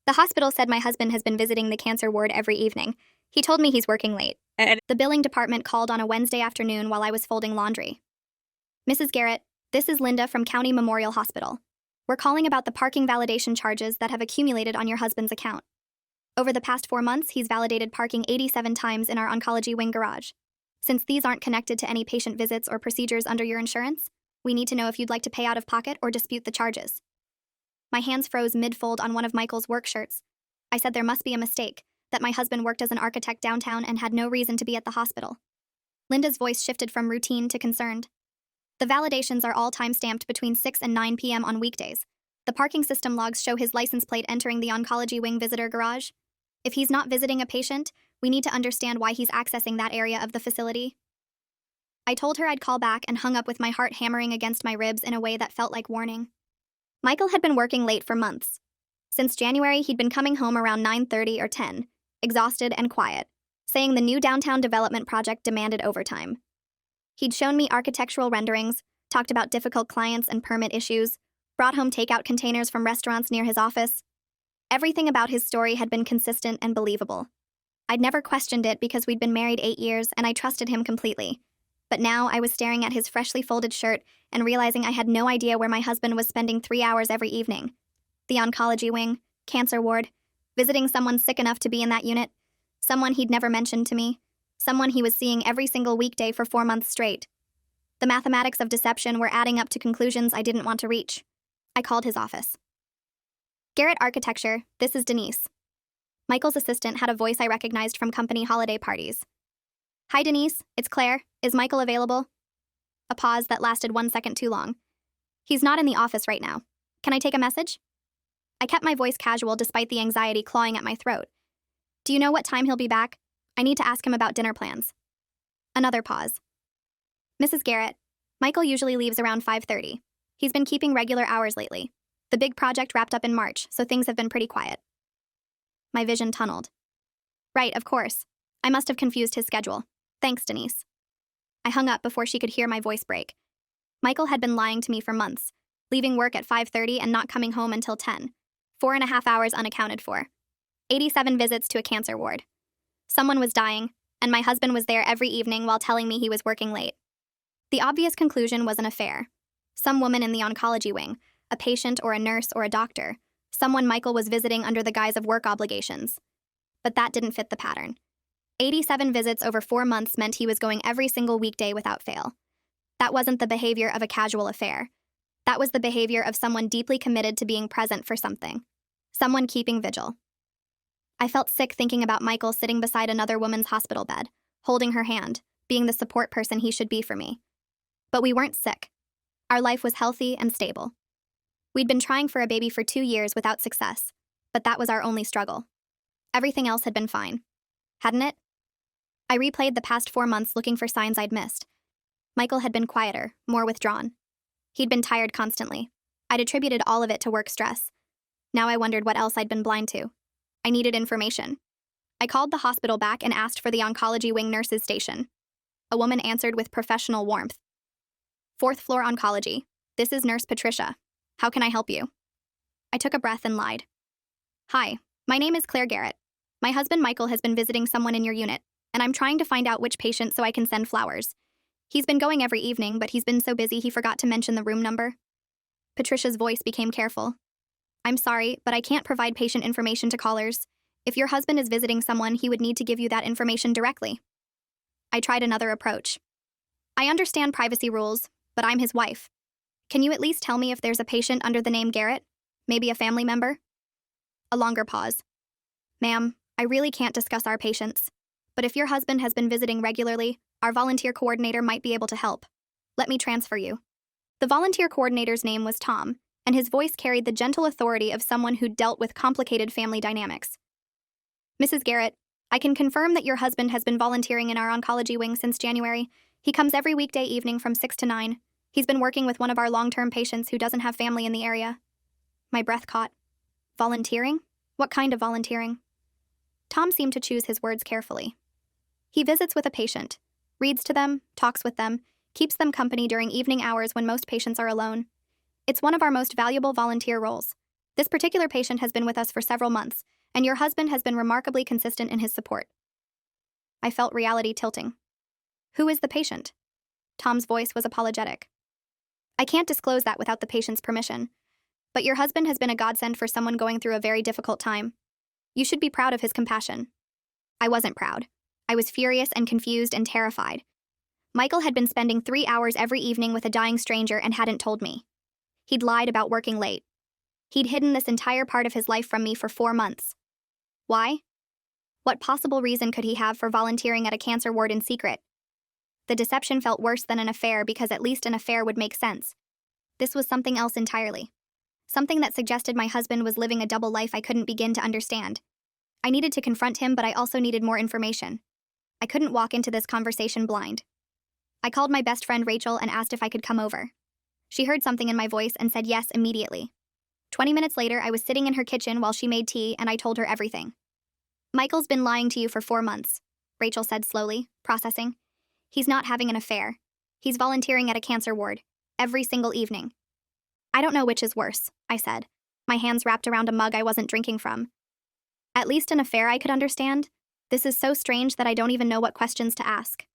The hospital said my husband has been visiting the cancer ward every evening. He told me he's working late. The billing department called on a Wednesday afternoon while I was folding laundry. Mrs. Garrett, this is Linda from County Memorial Hospital. We're calling about the parking validation charges that have accumulated on your husband's account. Over the past 4 months, he's validated parking 87 times in our oncology wing garage. Since these aren't connected to any patient visits or procedures under your insurance, we need to know if you'd like to pay out of pocket or dispute the charges. My hands froze mid-fold on one of Michael's work shirts. I said there must be a mistake, that my husband worked as an architect downtown and had no reason to be at the hospital. Linda's voice shifted from routine to concerned. The validations are all time-stamped between 6 and 9 p.m. on weekdays. The parking system logs show his license plate entering the oncology wing visitor garage. If he's not visiting a patient, we need to understand why he's accessing that area of the facility. I told her I'd call back and hung up with my heart hammering against my ribs in a way that felt like warning. Michael had been working late for months. Since January, he'd been coming home around 9:30 or 10, exhausted and quiet, saying the new downtown development project demanded overtime. He'd shown me architectural renderings, talked about difficult clients and permit issues, brought home takeout containers from restaurants near his office. Everything about his story had been consistent and believable. I'd never questioned it because we'd been married 8 years and I trusted him completely. But now I was staring at his freshly folded shirt and realizing I had no idea where my husband was spending 3 hours every evening. The oncology wing, cancer ward, visiting someone sick enough to be in that unit, someone he'd never mentioned to me, someone he was seeing every single weekday for 4 months straight. The mathematics of deception were adding up to conclusions I didn't want to reach. I called his office. Garrett Architecture, this is Denise. Michael's assistant had a voice I recognized from company holiday parties. Hi Denise, it's Claire. Is Michael available? A pause that lasted 1 second too long. He's not in the office right now. Can I take a message? I kept my voice casual despite the anxiety clawing at my throat. Do you know what time he'll be back? I need to ask him about dinner plans. Another pause. Mrs. Garrett, Michael usually leaves around 5:30. He's been keeping regular hours lately. The big project wrapped up in March, so things have been pretty quiet. My vision tunneled. Right, of course. I must have confused his schedule. Thanks, Denise. I hung up before she could hear my voice break. Michael had been lying to me for months, leaving work at 5:30 and not coming home until 10. 4.5 hours unaccounted for. 87 visits to a cancer ward. Someone was dying, and my husband was there every evening while telling me he was working late. The obvious conclusion was an affair. Some woman in the oncology wing, a patient or a nurse or a doctor, someone Michael was visiting under the guise of work obligations. But that didn't fit the pattern. 87 visits over 4 months meant he was going every single weekday without fail. That wasn't the behavior of a casual affair. That was the behavior of someone deeply committed to being present for something. Someone keeping vigil. I felt sick thinking about Michael sitting beside another woman's hospital bed, holding her hand, being the support person he should be for me. But we weren't sick. Our life was healthy and stable. We'd been trying for a baby for 2 years without success, but that was our only struggle. Everything else had been fine. Hadn't it? I replayed the past 4 months looking for signs I'd missed. Michael had been quieter, more withdrawn. He'd been tired constantly. I'd attributed all of it to work stress. Now I wondered what else I'd been blind to. I needed information. I called the hospital back and asked for the oncology wing nurses station. A woman answered with professional warmth. 4th floor oncology. This is Nurse Patricia. How can I help you? I took a breath and lied. Hi, my name is Claire Garrett. My husband Michael has been visiting someone in your unit, and I'm trying to find out which patient so I can send flowers. He's been going every evening, but he's been so busy he forgot to mention the room number. Patricia's voice became careful. I'm sorry, but I can't provide patient information to callers. If your husband is visiting someone, he would need to give you that information directly. I tried another approach. I understand privacy rules, but I'm his wife. Can you at least tell me if there's a patient under the name Garrett? Maybe a family member? A longer pause. Ma'am, I really can't discuss our patients. But if your husband has been visiting regularly, our volunteer coordinator might be able to help. Let me transfer you. The volunteer coordinator's name was Tom, and his voice carried the gentle authority of someone who'd dealt with complicated family dynamics. Mrs. Garrett, I can confirm that your husband has been volunteering in our oncology wing since January. He comes every weekday evening from 6 to 9. He's been working with one of our long-term patients who doesn't have family in the area. My breath caught. Volunteering? What kind of volunteering? Tom seemed to choose his words carefully. He visits with a patient, reads to them, talks with them, keeps them company during evening hours when most patients are alone. It's one of our most valuable volunteer roles. This particular patient has been with us for several months, and your husband has been remarkably consistent in his support. I felt reality tilting. Who is the patient? Tom's voice was apologetic. I can't disclose that without the patient's permission. But your husband has been a godsend for someone going through a very difficult time. You should be proud of his compassion. I wasn't proud. I was furious and confused and terrified. Michael had been spending 3 hours every evening with a dying stranger and hadn't told me. He'd lied about working late. He'd hidden this entire part of his life from me for 4 months. Why? What possible reason could he have for volunteering at a cancer ward in secret? The deception felt worse than an affair because at least an affair would make sense. This was something else entirely. Something that suggested my husband was living a double life I couldn't begin to understand. I needed to confront him, but I also needed more information. I couldn't walk into this conversation blind. I called my best friend Rachel and asked if I could come over. She heard something in my voice and said yes immediately. 20 minutes later, I was sitting in her kitchen while she made tea, and I told her everything. Michael's been lying to you for 4 months, Rachel said slowly, processing. He's not having an affair. He's volunteering at a cancer ward, every single evening. I don't know which is worse, I said, my hands wrapped around a mug I wasn't drinking from. At least an affair I could understand. This is so strange that I don't even know what questions to ask.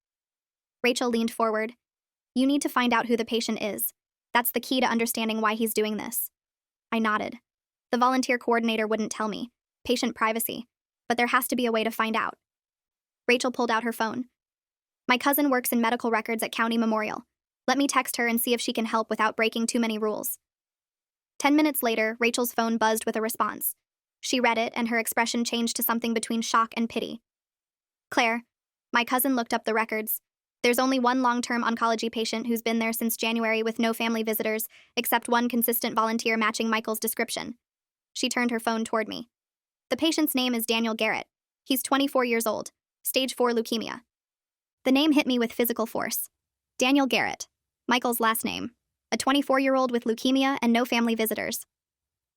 Rachel leaned forward. You need to find out who the patient is. That's the key to understanding why he's doing this. I nodded. The volunteer coordinator wouldn't tell me. Patient privacy. But there has to be a way to find out. Rachel pulled out her phone. My cousin works in medical records at County Memorial. Let me text her and see if she can help without breaking too many rules. 10 minutes later, Rachel's phone buzzed with a response. She read it, and her expression changed to something between shock and pity. Claire, my cousin looked up the records. There's only one long-term oncology patient who's been there since January with no family visitors, except one consistent volunteer matching Michael's description. She turned her phone toward me. The patient's name is Daniel Garrett. He's 24 years old, stage 4 leukemia. The name hit me with physical force. Daniel Garrett, Michael's last name. A 24-year-old with leukemia and no family visitors.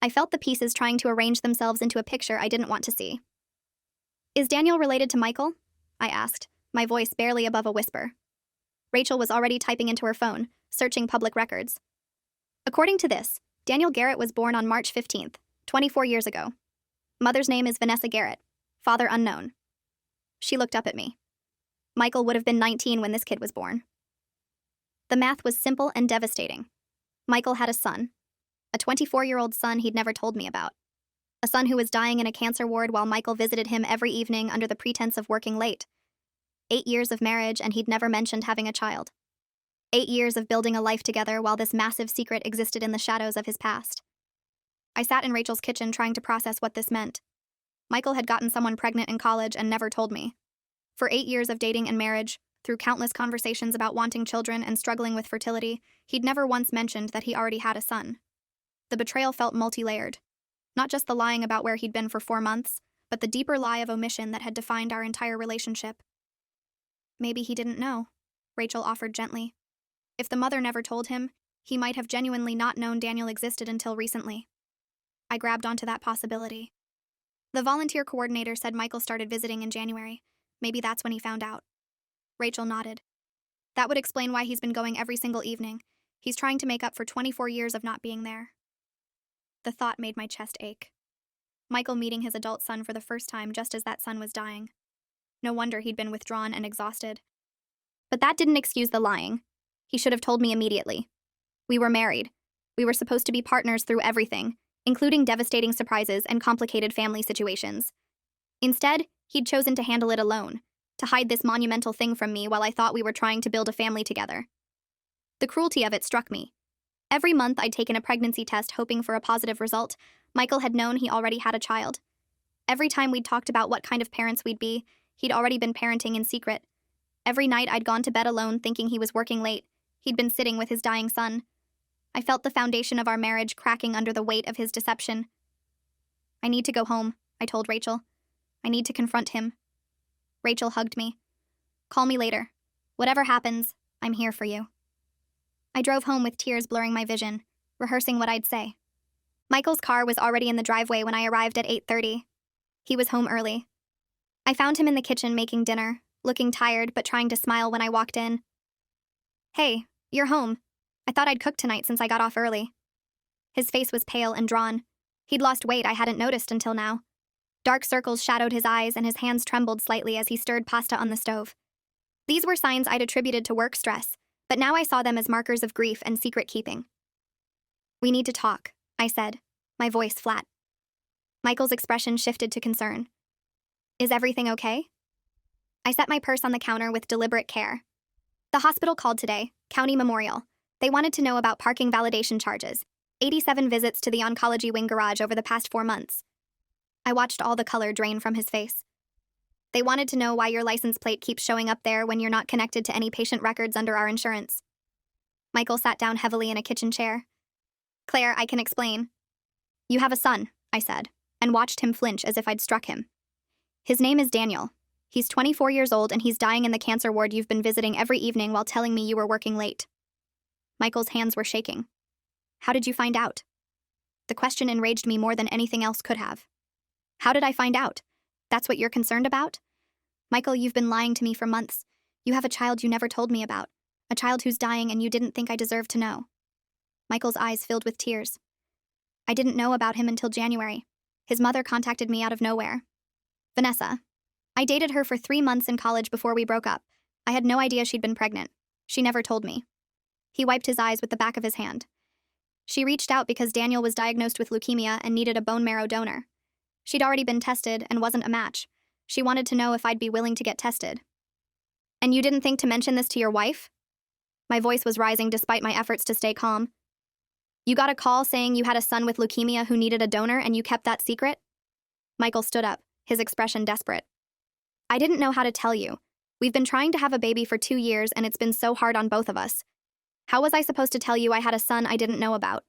I felt the pieces trying to arrange themselves into a picture I didn't want to see. Is Daniel related to Michael? I asked, my voice barely above a whisper. Rachel was already typing into her phone, searching public records. According to this, Daniel Garrett was born on March 15th, 24 years ago. Mother's name is Vanessa Garrett, father unknown. She looked up at me. Michael would have been 19 when this kid was born. The math was simple and devastating. Michael had a son. A 24-year-old son he'd never told me about. A son who was dying in a cancer ward while Michael visited him every evening under the pretense of working late. 8 years of marriage and he'd never mentioned having a child. 8 years of building a life together while this massive secret existed in the shadows of his past. I sat in Rachel's kitchen trying to process what this meant. Michael had gotten someone pregnant in college and never told me. For 8 years of dating and marriage, through countless conversations about wanting children and struggling with fertility, he'd never once mentioned that he already had a son. The betrayal felt multi-layered. Not just the lying about where he'd been for 4 months, but the deeper lie of omission that had defined our entire relationship. Maybe he didn't know, Rachel offered gently. If the mother never told him, he might have genuinely not known Daniel existed until recently. I grabbed onto that possibility. The volunteer coordinator said Michael started visiting in January. Maybe that's when he found out. Rachel nodded. That would explain why he's been going every single evening. He's trying to make up for 24 years of not being there. The thought made my chest ache. Michael meeting his adult son for the first time just as that son was dying. No wonder he'd been withdrawn and exhausted. But that didn't excuse the lying. He should have told me immediately. We were married. We were supposed to be partners through everything, including devastating surprises and complicated family situations. Instead, he'd chosen to handle it alone, to hide this monumental thing from me while I thought we were trying to build a family together. The cruelty of it struck me. Every month I'd taken a pregnancy test hoping for a positive result. Michael had known he already had a child. Every time we'd talked about what kind of parents we'd be, he'd already been parenting in secret. Every night I'd gone to bed alone thinking he was working late. He'd been sitting with his dying son. I felt the foundation of our marriage cracking under the weight of his deception. I need to go home, I told Rachel. I need to confront him. Rachel hugged me. Call me later. Whatever happens, I'm here for you. I drove home with tears blurring my vision, rehearsing what I'd say. Michael's car was already in the driveway when I arrived at 8:30. He was home early. I found him in the kitchen making dinner, looking tired but trying to smile when I walked in. Hey, you're home. I thought I'd cook tonight since I got off early. His face was pale and drawn. He'd lost weight I hadn't noticed until now. Dark circles shadowed his eyes and his hands trembled slightly as he stirred pasta on the stove. These were signs I'd attributed to work stress, but now I saw them as markers of grief and secret keeping. "We need to talk," I said, my voice flat. Michael's expression shifted to concern. "Is everything okay?" I set my purse on the counter with deliberate care. The hospital called today, County Memorial. They wanted to know about parking validation charges, 87 visits to the oncology wing garage over the past 4 months. I watched all the color drain from his face. "They wanted to know why your license plate keeps showing up there when you're not connected to any patient records under our insurance." Michael sat down heavily in a kitchen chair. "Claire, I can explain." "You have a son," I said, and watched him flinch as if I'd struck him. "His name is Daniel. He's 24 years old and he's dying in the cancer ward you've been visiting every evening while telling me you were working late." Michael's hands were shaking. "How did you find out?" The question enraged me more than anything else could have. "How did I find out? That's what you're concerned about? Michael, you've been lying to me for months. You have a child you never told me about, a child who's dying and you didn't think I deserved to know." Michael's eyes filled with tears. "I didn't know about him until January. His mother contacted me out of nowhere. Vanessa. I dated her for 3 months in college before we broke up. I had no idea she'd been pregnant. She never told me." He wiped his eyes with the back of his hand. "She reached out because Daniel was diagnosed with leukemia and needed a bone marrow donor. She'd already been tested and wasn't a match. She wanted to know if I'd be willing to get tested." "And you didn't think to mention this to your wife?" My voice was rising despite my efforts to stay calm. "You got a call saying you had a son with leukemia who needed a donor and you kept that secret?" Michael stood up, his expression desperate. "I didn't know how to tell you. We've been trying to have a baby for 2 years and it's been so hard on both of us. How was I supposed to tell you I had a son I didn't know about?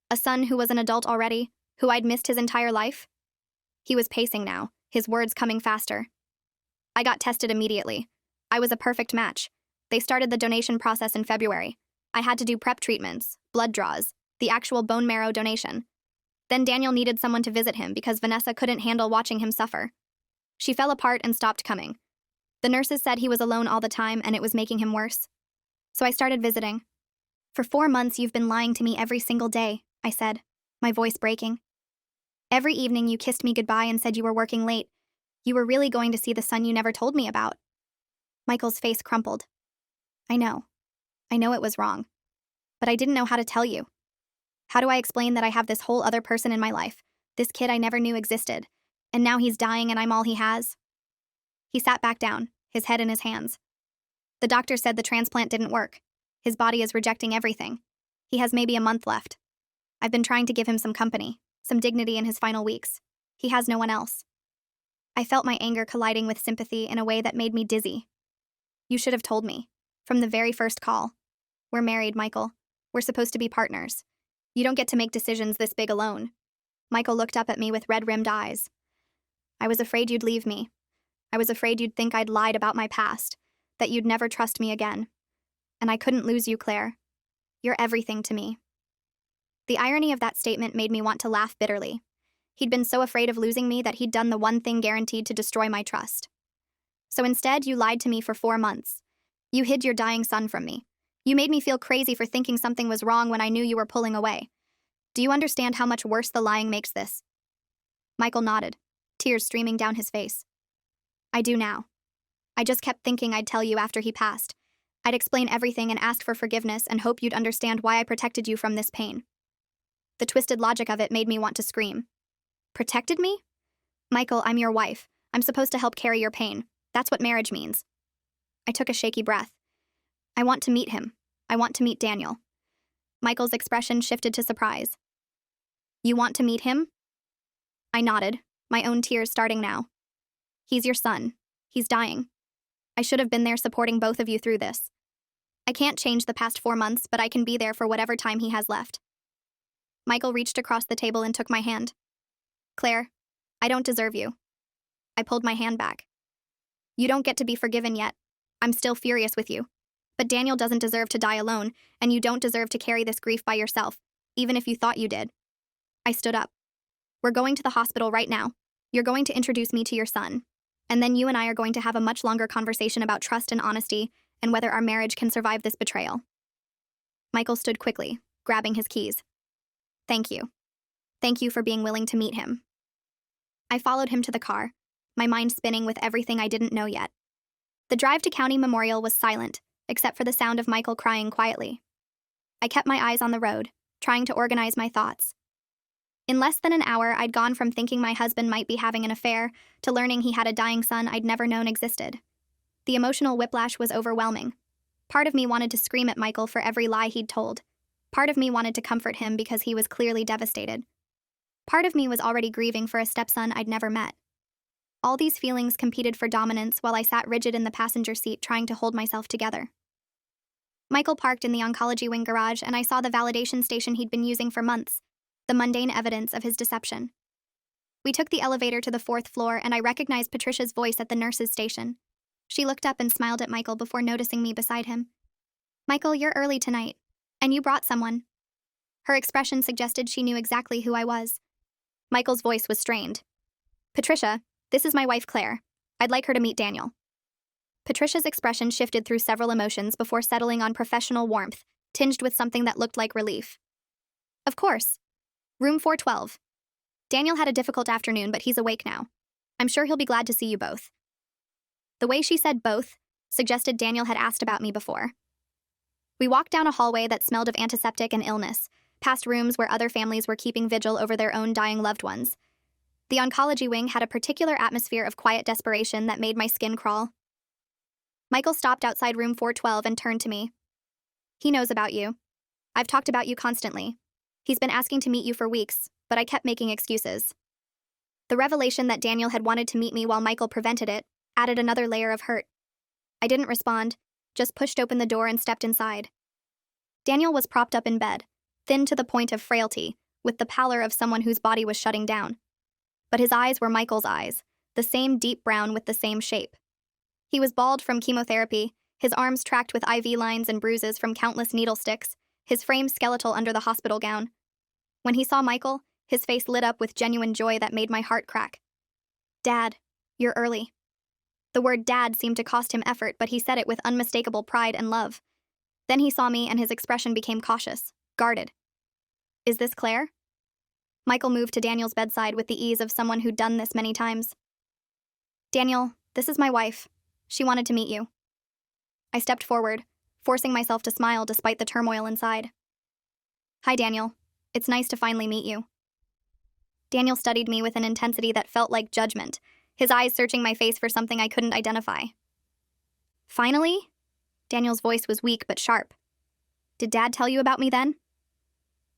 A son who was an adult already, who I'd missed his entire life?" He was pacing now, his words coming faster. "I got tested immediately. I was a perfect match. They started the donation process in February. I had to do prep treatments, blood draws, the actual bone marrow donation. Then Daniel needed someone to visit him because Vanessa couldn't handle watching him suffer. She fell apart and stopped coming. The nurses said he was alone all the time and it was making him worse. So I started visiting. For 4 months you've been lying to me every single day," I said, my voice breaking. "Every evening you kissed me goodbye and said you were working late. You were really going to see the son you never told me about." Michael's face crumpled. I know it was wrong. But I didn't know how to tell you. How do I explain that I have this whole other person in my life, this kid I never knew existed, and now he's dying and I'm all he has?" He sat back down, his head in his hands. "The doctor said the transplant didn't work. His body is rejecting everything. He has maybe a month left. I've been trying to give him some company, some dignity in his final weeks. He has no one else." I felt my anger colliding with sympathy in a way that made me dizzy. "You should have told me. From the very first call. We're married, Michael. We're supposed to be partners. You don't get to make decisions this big alone." Michael looked up at me with red-rimmed eyes. "I was afraid you'd leave me. I was afraid you'd think I'd lied about my past, that you'd never trust me again. And I couldn't lose you, Claire. You're everything to me." The irony of that statement made me want to laugh bitterly. He'd been so afraid of losing me that he'd done the one thing guaranteed to destroy my trust. So instead, you lied to me for 4 months. You hid your dying son from me. You made me feel crazy for thinking something was wrong when I knew you were pulling away. Do you understand how much worse the lying makes this?" Michael nodded, tears streaming down his face. "I do now. I just kept thinking I'd tell you after he passed. I'd explain everything and ask for forgiveness and hope you'd understand why I protected you from this pain." The twisted logic of it made me want to scream. "Protected me? Michael, I'm your wife. I'm supposed to help carry your pain. That's what marriage means." I took a shaky breath. "I want to meet him. I want to meet Daniel." Michael's expression shifted to surprise. "You want to meet him?" I nodded, my own tears starting now. "He's your son. He's dying. I should have been there supporting both of you through this. I can't change the past 4 months, but I can be there for whatever time he has left." Michael reached across the table and took my hand. "Claire, I don't deserve you." I pulled my hand back. "You don't get to be forgiven yet. I'm still furious with you. But Daniel doesn't deserve to die alone, and you don't deserve to carry this grief by yourself, even if you thought you did." I stood up. "We're going to the hospital right now. You're going to introduce me to your son. And then you and I are going to have a much longer conversation about trust and honesty and whether our marriage can survive this betrayal." Michael stood quickly, grabbing his keys. "Thank you." Thank you for being willing to meet him. I followed him to the car, my mind spinning with everything I didn't know yet. The drive to County Memorial was silent, except for the sound of Michael crying quietly. I kept my eyes on the road, trying to organize my thoughts. In less than an hour, I'd gone from thinking my husband might be having an affair to learning he had a dying son I'd never known existed. The emotional whiplash was overwhelming. Part of me wanted to scream at Michael for every lie he'd told. Part of me wanted to comfort him because he was clearly devastated. Part of me was already grieving for a stepson I'd never met. All these feelings competed for dominance while I sat rigid in the passenger seat trying to hold myself together. Michael parked in the oncology wing garage, and I saw the validation station he'd been using for months, the mundane evidence of his deception. We took the elevator to the 4th floor, and I recognized Patricia's voice at the nurse's station. She looked up and smiled at Michael before noticing me beside him. "Michael, you're early tonight. And you brought someone." Her expression suggested she knew exactly who I was. Michael's voice was strained. "Patricia, this is my wife Claire. I'd like her to meet Daniel." Patricia's expression shifted through several emotions before settling on professional warmth, tinged with something that looked like relief. "Of course. Room 412. Daniel had a difficult afternoon, but he's awake now. I'm sure he'll be glad to see you both." The way she said both suggested Daniel had asked about me before. We walked down a hallway that smelled of antiseptic and illness, past rooms where other families were keeping vigil over their own dying loved ones. The oncology wing had a particular atmosphere of quiet desperation that made my skin crawl. Michael stopped outside room 412 and turned to me. "He knows about you. I've talked about you constantly. He's been asking to meet you for weeks, but I kept making excuses." The revelation that Daniel had wanted to meet me while Michael prevented it added another layer of hurt. I didn't respond, just pushed open the door and stepped inside. Daniel was propped up in bed, thin to the point of frailty, with the pallor of someone whose body was shutting down. But his eyes were Michael's eyes, the same deep brown with the same shape. He was bald from chemotherapy, his arms tracked with IV lines and bruises from countless needle sticks, his frame skeletal under the hospital gown. When he saw Michael, his face lit up with genuine joy that made my heart crack. "Dad, you're early." The word dad seemed to cost him effort, but he said it with unmistakable pride and love. Then he saw me, and his expression became cautious, guarded. "Is this Claire?" Michael moved to Daniel's bedside with the ease of someone who'd done this many times. "Daniel, this is my wife. She wanted to meet you." I stepped forward, forcing myself to smile despite the turmoil inside. "Hi, Daniel. It's nice to finally meet you." Daniel studied me with an intensity that felt like judgment, his eyes searching my face for something I couldn't identify. "Finally?" Daniel's voice was weak but sharp. "Did Dad tell you about me then?"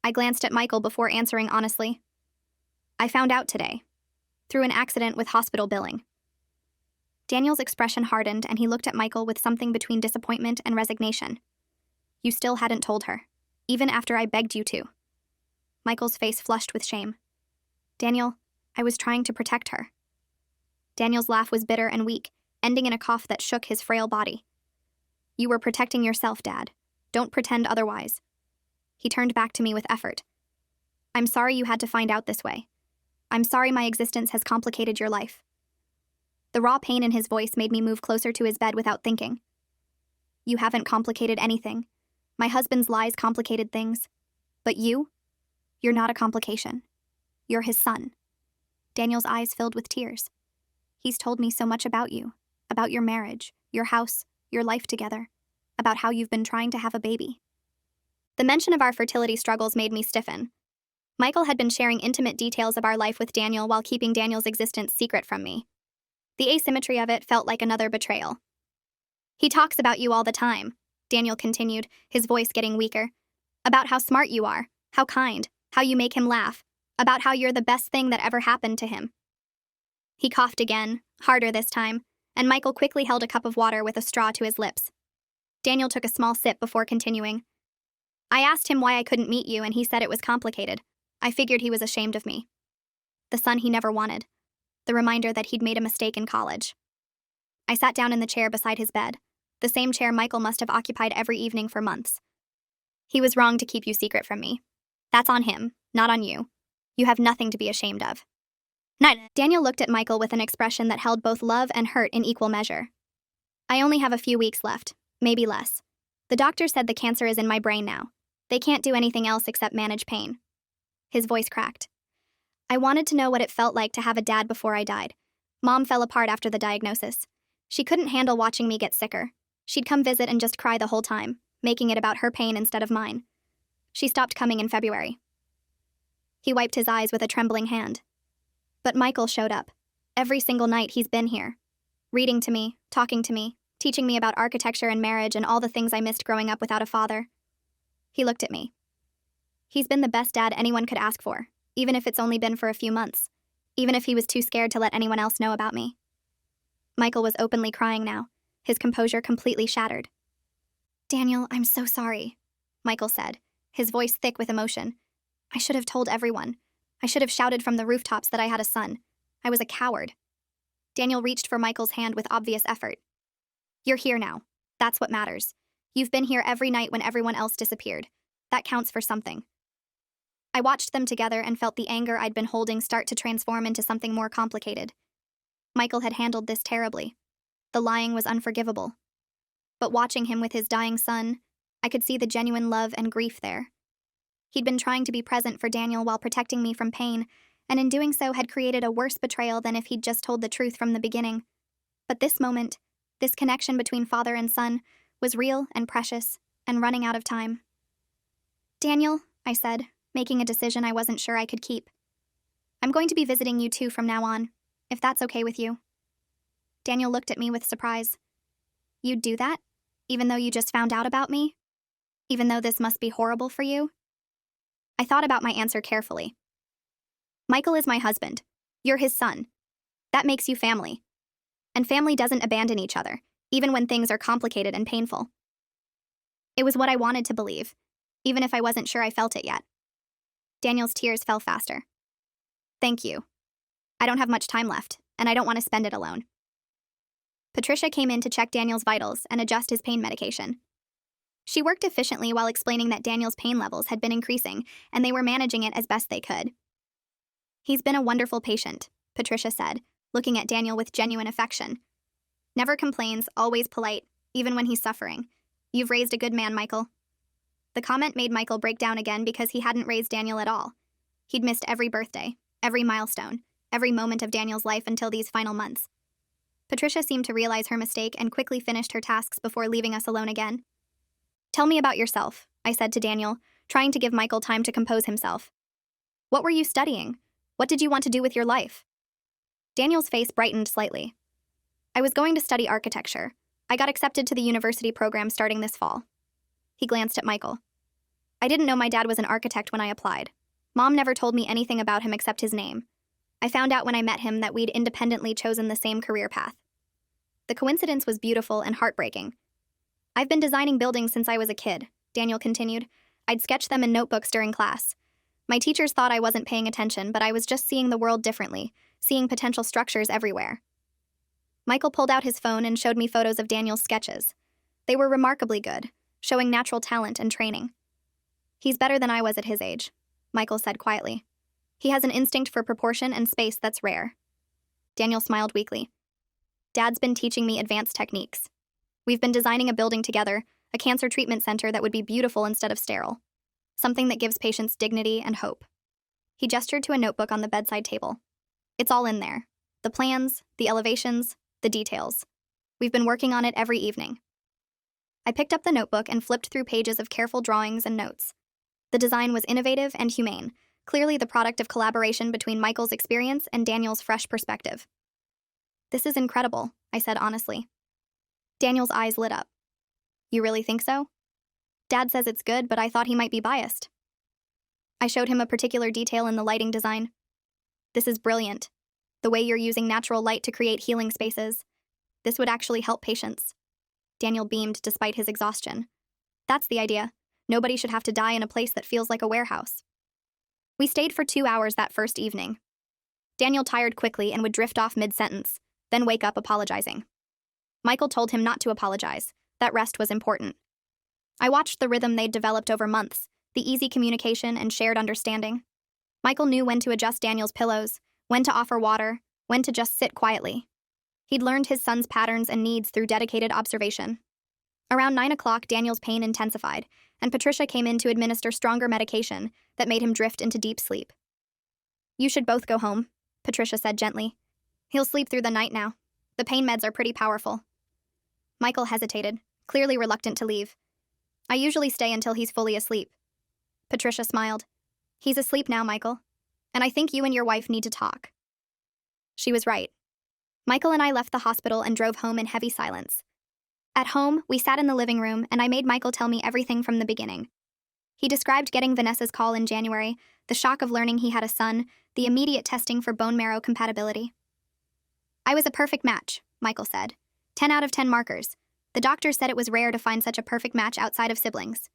I glanced at Michael before answering honestly. "I found out today, through an accident with hospital billing." Daniel's expression hardened, and he looked at Michael with something between disappointment and resignation. "You still hadn't told her, even after I begged you to." Michael's face flushed with shame. "Daniel, I was trying to protect her." Daniel's laugh was bitter and weak, ending in a cough that shook his frail body. "You were protecting yourself, Dad. Don't pretend otherwise." He turned back to me with effort. "I'm sorry you had to find out this way. I'm sorry my existence has complicated your life." The raw pain in his voice made me move closer to his bed without thinking. "You haven't complicated anything. My husband's lies complicated things. But you're not a complication. You're his son." Daniel's eyes filled with tears. "He's told me so much about you, about your marriage, your house, your life together, about how you've been trying to have a baby." The mention of our fertility struggles made me stiffen. Michael had been sharing intimate details of our life with Daniel while keeping Daniel's existence secret from me. The asymmetry of it felt like another betrayal. "He talks about you all the time," Daniel continued, his voice getting weaker. "About how smart you are, how kind, how you make him laugh, about how you're the best thing that ever happened to him." He coughed again, harder this time, and Michael quickly held a cup of water with a straw to his lips. Daniel took a small sip before continuing. "I asked him why I couldn't meet you, and he said it was complicated. I figured he was ashamed of me. The son he never wanted. The reminder that he'd made a mistake in college." I sat down in the chair beside his bed, the same chair Michael must have occupied every evening for months. "He was wrong to keep you secret from me. That's on him, not on you. You have nothing to be ashamed of." Daniel looked at Michael with an expression that held both love and hurt in equal measure. "I only have a few weeks left, maybe less. The doctor said the cancer is in my brain now. They can't do anything else except manage pain." His voice cracked. I wanted to know what it felt like to have a dad before I died. Mom fell apart after the diagnosis. She couldn't handle watching me get sicker. She'd come visit and just cry the whole time, making it about her pain instead of mine. She stopped coming in February. He wiped his eyes with a trembling hand. But Michael showed up. Every single night he's been here. Reading to me, talking to me, teaching me about architecture and marriage and all the things I missed growing up without a father. He looked at me. He's been the best dad anyone could ask for, even if it's only been for a few months, even if he was too scared to let anyone else know about me. Michael was openly crying now, his composure completely shattered. "Daniel, I'm so sorry," Michael said, his voice thick with emotion. "I should have told everyone. I should have shouted from the rooftops that I had a son. I was a coward." Daniel reached for Michael's hand with obvious effort. "You're here now. That's what matters. You've been here every night when everyone else disappeared. That counts for something." I watched them together and felt the anger I'd been holding start to transform into something more complicated. Michael had handled this terribly. The lying was unforgivable. But watching him with his dying son, I could see the genuine love and grief there. He'd been trying to be present for Daniel while protecting me from pain, and in doing so had created a worse betrayal than if he'd just told the truth from the beginning. But this moment, this connection between father and son, was real and precious, and running out of time. "Daniel," I said, making a decision I wasn't sure I could keep. "I'm going to be visiting you too from now on, if that's okay with you." Daniel looked at me with surprise. "You'd do that? Even though you just found out about me? Even though this must be horrible for you?" I thought about my answer carefully. "Michael is my husband. You're his son. That makes you family. And family doesn't abandon each other, even when things are complicated and painful." It was what I wanted to believe, even if I wasn't sure I felt it yet. Daniel's tears fell faster. "Thank you. I don't have much time left, and I don't want to spend it alone." Patricia came in to check Daniel's vitals and adjust his pain medication. She worked efficiently while explaining that Daniel's pain levels had been increasing, and they were managing it as best they could. "He's been a wonderful patient," Patricia said, looking at Daniel with genuine affection. "Never complains, always polite, even when he's suffering. You've raised a good man, Michael." The comment made Michael break down again because he hadn't raised Daniel at all. He'd missed every birthday, every milestone, every moment of Daniel's life until these final months. Patricia seemed to realize her mistake and quickly finished her tasks before leaving us alone again. "Tell me about yourself," I said to Daniel, trying to give Michael time to compose himself. "What were you studying? What did you want to do with your life?" Daniel's face brightened slightly. "I was going to study architecture. I got accepted to the university program starting this fall." He glanced at Michael. "I didn't know my dad was an architect when I applied. Mom never told me anything about him except his name. I found out when I met him that we'd independently chosen the same career path. The coincidence was beautiful and heartbreaking. I've been designing buildings since I was a kid," Daniel continued. "I'd sketch them in notebooks during class. My teachers thought I wasn't paying attention, but I was just seeing the world differently, seeing potential structures everywhere." Michael pulled out his phone and showed me photos of Daniel's sketches. They were remarkably good, showing natural talent and training. "He's better than I was at his age," Michael said quietly. "He has an instinct for proportion and space that's rare." Daniel smiled weakly. "Dad's been teaching me advanced techniques. We've been designing a building together, a cancer treatment center that would be beautiful instead of sterile. Something that gives patients dignity and hope." He gestured to a notebook on the bedside table. "It's all in there. The plans, the elevations, the details. We've been working on it every evening." I picked up the notebook and flipped through pages of careful drawings and notes. The design was innovative and humane, clearly the product of collaboration between Michael's experience and Daniel's fresh perspective. "This is incredible," I said honestly. Daniel's eyes lit up. "You really think so?" "Dad says it's good, but I thought he might be biased." I showed him a particular detail in the lighting design. "This is brilliant. The way you're using natural light to create healing spaces. This would actually help patients." Daniel beamed despite his exhaustion. "That's the idea. Nobody should have to die in a place that feels like a warehouse." We stayed for 2 hours that first evening. Daniel tired quickly and would drift off mid-sentence, then wake up apologizing. Michael told him not to apologize, that rest was important. I watched the rhythm they'd developed over months, the easy communication and shared understanding. Michael knew when to adjust Daniel's pillows, when to offer water, when to just sit quietly. He'd learned his son's patterns and needs through dedicated observation. Around 9 o'clock, Daniel's pain intensified, and Patricia came in to administer stronger medication that made him drift into deep sleep. You should both go home, Patricia said gently. He'll sleep through the night now. The pain meds are pretty powerful. Michael hesitated, clearly reluctant to leave. I usually stay until he's fully asleep. Patricia smiled. He's asleep now, Michael. And I think you and your wife need to talk. She was right. Michael and I left the hospital and drove home in heavy silence. At home, we sat in the living room and I made Michael tell me everything from the beginning. He described getting Vanessa's call in January, the shock of learning he had a son, the immediate testing for bone marrow compatibility. I was a perfect match, Michael said. 10 out of 10 markers. The doctor said it was rare to find such a perfect match outside of siblings.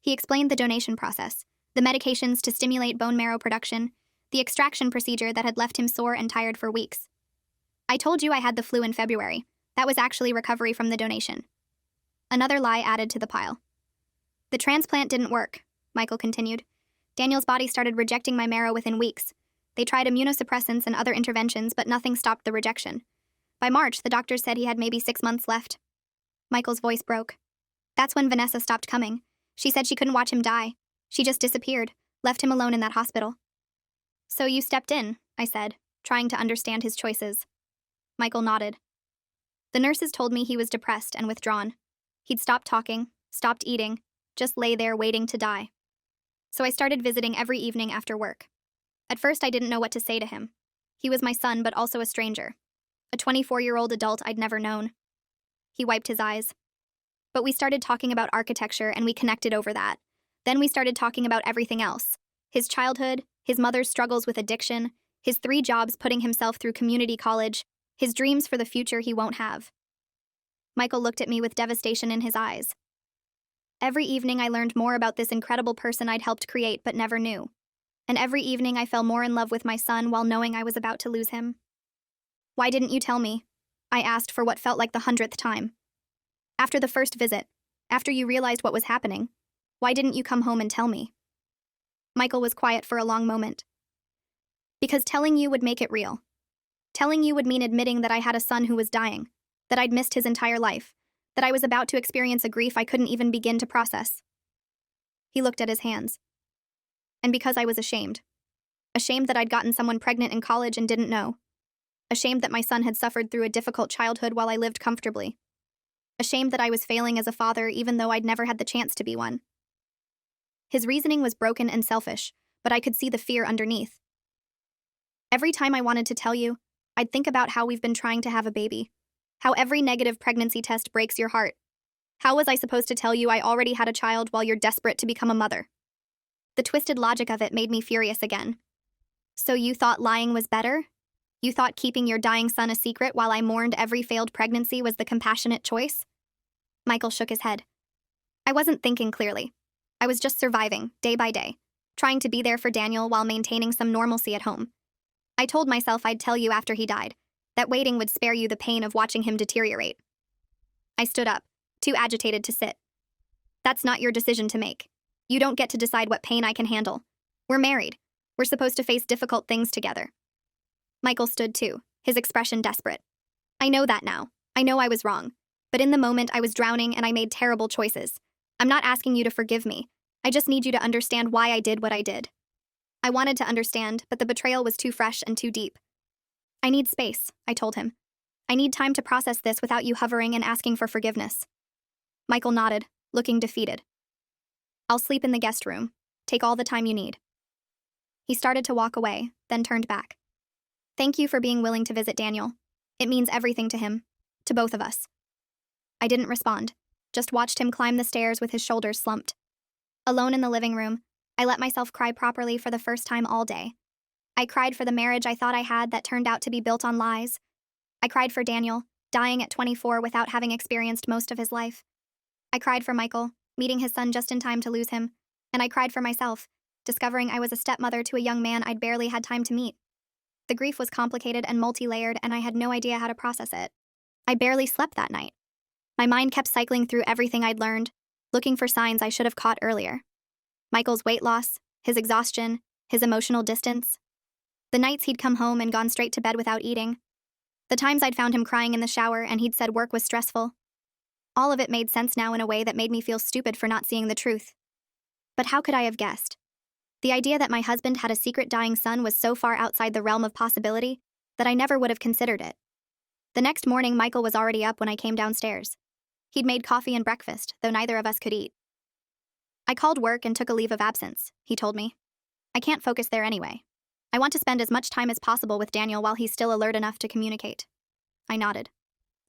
He explained the donation process, the medications to stimulate bone marrow production, the extraction procedure that had left him sore and tired for weeks. I told you I had the flu in February. That was actually recovery from the donation. Another lie added to the pile. The transplant didn't work, Michael continued. Daniel's body started rejecting my marrow within weeks. They tried immunosuppressants and other interventions, but nothing stopped the rejection. By March, the doctors said he had maybe 6 months left. Michael's voice broke. That's when Vanessa stopped coming. She said she couldn't watch him die. She just disappeared, left him alone in that hospital. So you stepped in, I said, trying to understand his choices. Michael nodded. The nurses told me he was depressed and withdrawn. He'd stopped talking, stopped eating, just lay there waiting to die. So I started visiting every evening after work. At first, I didn't know what to say to him. He was my son, but also a stranger. A 24-year-old adult I'd never known. He wiped his eyes. But we started talking about architecture and we connected over that. Then we started talking about everything else. His childhood, his mother's struggles with addiction, his 3 jobs putting himself through community college, his dreams for the future he won't have. Michael looked at me with devastation in his eyes. Every evening I learned more about this incredible person I'd helped create but never knew. And every evening I fell more in love with my son while knowing I was about to lose him. Why didn't you tell me? I asked for what felt like the 100th time. After the first visit, after you realized what was happening, why didn't you come home and tell me? Michael was quiet for a long moment. Because telling you would make it real. Telling you would mean admitting that I had a son who was dying, that I'd missed his entire life, that I was about to experience a grief I couldn't even begin to process. He looked at his hands. And because I was ashamed. Ashamed that I'd gotten someone pregnant in college and didn't know. Ashamed that my son had suffered through a difficult childhood while I lived comfortably. Ashamed that I was failing as a father even though I'd never had the chance to be one. His reasoning was broken and selfish, but I could see the fear underneath. Every time I wanted to tell you, I'd think about how we've been trying to have a baby. How every negative pregnancy test breaks your heart. How was I supposed to tell you I already had a child while you're desperate to become a mother? The twisted logic of it made me furious again. So you thought lying was better? You thought keeping your dying son a secret while I mourned every failed pregnancy was the compassionate choice? Michael shook his head. I wasn't thinking clearly. I was just surviving, day by day, trying to be there for Daniel while maintaining some normalcy at home. I told myself I'd tell you after he died, that waiting would spare you the pain of watching him deteriorate. I stood up, too agitated to sit. That's not your decision to make. You don't get to decide what pain I can handle. We're married. We're supposed to face difficult things together. Michael stood too, his expression desperate. I know that now. I know I was wrong. But in the moment I was drowning and I made terrible choices. I'm not asking you to forgive me. I just need you to understand why I did what I did. I wanted to understand, but the betrayal was too fresh and too deep. I need space, I told him. I need time to process this without you hovering and asking for forgiveness. Michael nodded, looking defeated. I'll sleep in the guest room. Take all the time you need. He started to walk away, then turned back. Thank you for being willing to visit Daniel. It means everything to him, to both of us. I didn't respond, just watched him climb the stairs with his shoulders slumped. Alone in the living room, I let myself cry properly for the first time all day. I cried for the marriage I thought I had that turned out to be built on lies. I cried for Daniel, dying at 24 without having experienced most of his life. I cried for Michael, meeting his son just in time to lose him. And I cried for myself, discovering I was a stepmother to a young man I'd barely had time to meet. The grief was complicated and multi-layered, and I had no idea how to process it. I barely slept that night. My mind kept cycling through everything I'd learned, looking for signs I should have caught earlier. Michael's weight loss, his exhaustion, his emotional distance. The nights he'd come home and gone straight to bed without eating. The times I'd found him crying in the shower and he'd said work was stressful. All of it made sense now in a way that made me feel stupid for not seeing the truth. But how could I have guessed? The idea that my husband had a secret dying son was so far outside the realm of possibility that I never would have considered it. The next morning, Michael was already up when I came downstairs. He'd made coffee and breakfast, though neither of us could eat. I called work and took a leave of absence, he told me. I can't focus there anyway. I want to spend as much time as possible with Daniel while he's still alert enough to communicate. I nodded.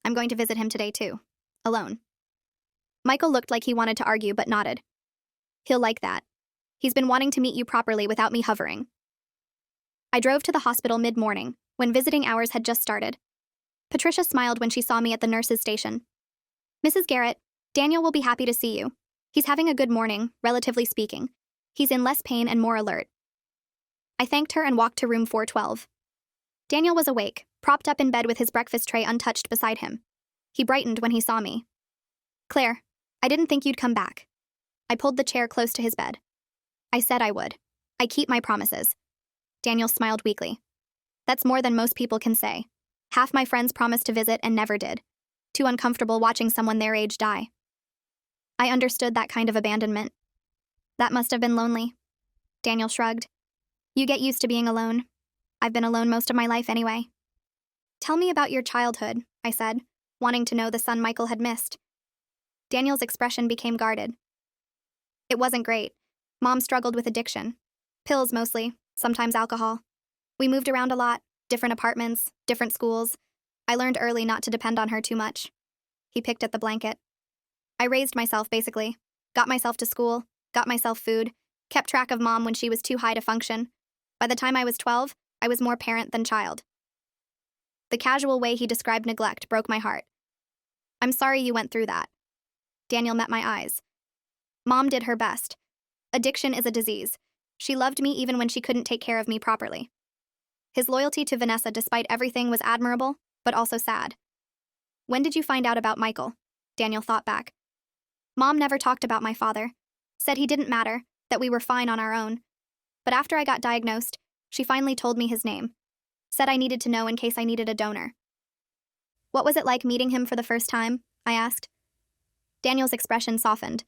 I'm going to visit him today too. Alone. Michael looked like he wanted to argue but nodded. He'll like that. He's been wanting to meet you properly without me hovering. I drove to the hospital mid-morning, when visiting hours had just started. Patricia smiled when she saw me at the nurse's station. Mrs. Garrett, Daniel will be happy to see you. He's having a good morning, relatively speaking. He's in less pain and more alert. I thanked her and walked to room 412. Daniel was awake, propped up in bed with his breakfast tray untouched beside him. He brightened when he saw me. Claire, I didn't think you'd come back. I pulled the chair close to his bed. I said I would. I keep my promises. Daniel smiled weakly. That's more than most people can say. Half my friends promised to visit and never did. Too uncomfortable watching someone their age die. I understood that kind of abandonment. That must have been lonely. Daniel shrugged. You get used to being alone. I've been alone most of my life anyway. Tell me about your childhood, I said, wanting to know the son Michael had missed. Daniel's expression became guarded. It wasn't great. Mom struggled with addiction. Pills mostly, sometimes alcohol. We moved around a lot, different apartments, different schools. I learned early not to depend on her too much. He picked at the blanket. I raised myself, basically. Got myself to school, got myself food, kept track of Mom when she was too high to function. By the time I was 12, I was more parent than child. The casual way he described neglect broke my heart. I'm sorry you went through that. Daniel met my eyes. Mom did her best. Addiction is a disease. She loved me even when she couldn't take care of me properly. His loyalty to Vanessa despite everything was admirable, but also sad. When did you find out about Michael? Daniel thought back. Mom never talked about my father. Said he didn't matter, that we were fine on our own. But after I got diagnosed, she finally told me his name. Said I needed to know in case I needed a donor. What was it like meeting him for the first time? I asked. Daniel's expression softened.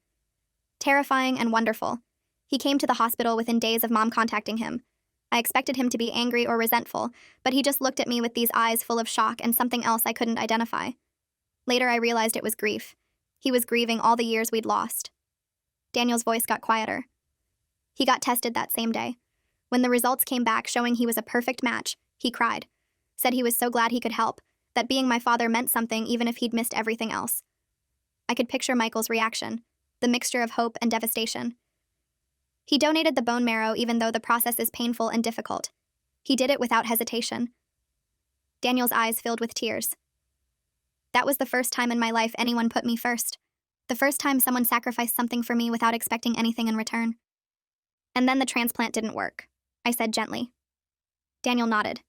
Terrifying and wonderful. He came to the hospital within days of Mom contacting him. I expected him to be angry or resentful, but he just looked at me with these eyes full of shock and something else I couldn't identify. Later I realized it was grief. He was grieving all the years we'd lost. Daniel's voice got quieter. He got tested that same day. When the results came back showing he was a perfect match, he cried. Said he was so glad he could help, that being my father meant something even if he'd missed everything else. I could picture Michael's reaction, the mixture of hope and devastation. He donated the bone marrow even though the process is painful and difficult. He did it without hesitation. Daniel's eyes filled with tears. That was the first time in my life anyone put me first. The first time someone sacrificed something for me without expecting anything in return. And then the transplant didn't work, I said gently. Daniel nodded.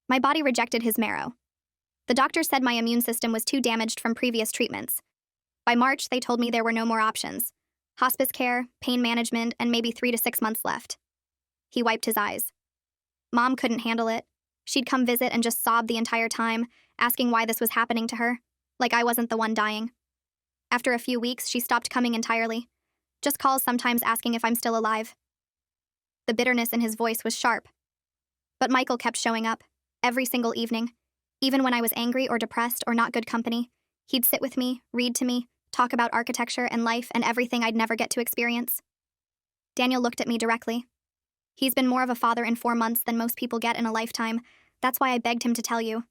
My body rejected his marrow. The doctor said my immune system was too damaged from previous treatments. By March, they told me there were no more options. Hospice care, pain management, and maybe 3 to 6 months left. He wiped his eyes. Mom couldn't handle it. She'd come visit and just sob the entire time, asking why this was happening to her, like I wasn't the one dying. After a few weeks, she stopped coming entirely. Just calls sometimes asking if I'm still alive. The bitterness in his voice was sharp. But Michael kept showing up, every single evening. Even when I was angry or depressed or not good company, he'd sit with me, read to me, talk about architecture and life and everything I'd never get to experience. Daniel looked at me directly. He's been more of a father in 4 months than most people get in a lifetime. That's why I begged him to tell you.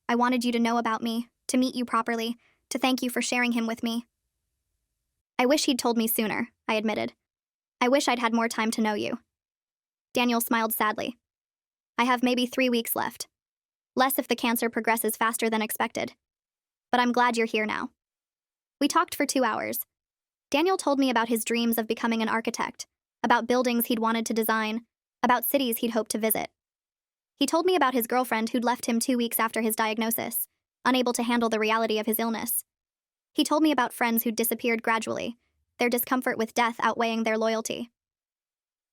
I wanted you to know about me, to meet you properly, to thank you for sharing him with me. I wish he'd told me sooner, I admitted. I wish I'd had more time to know you. Daniel smiled sadly. I have maybe 3 weeks left. Less if the cancer progresses faster than expected. But I'm glad you're here now. We talked for 2 hours. Daniel told me about his dreams of becoming an architect, about buildings he'd wanted to design, about cities he'd hoped to visit. He told me about his girlfriend who'd left him 2 weeks after his diagnosis, unable to handle the reality of his illness. He told me about friends who'd disappeared gradually, their discomfort with death outweighing their loyalty.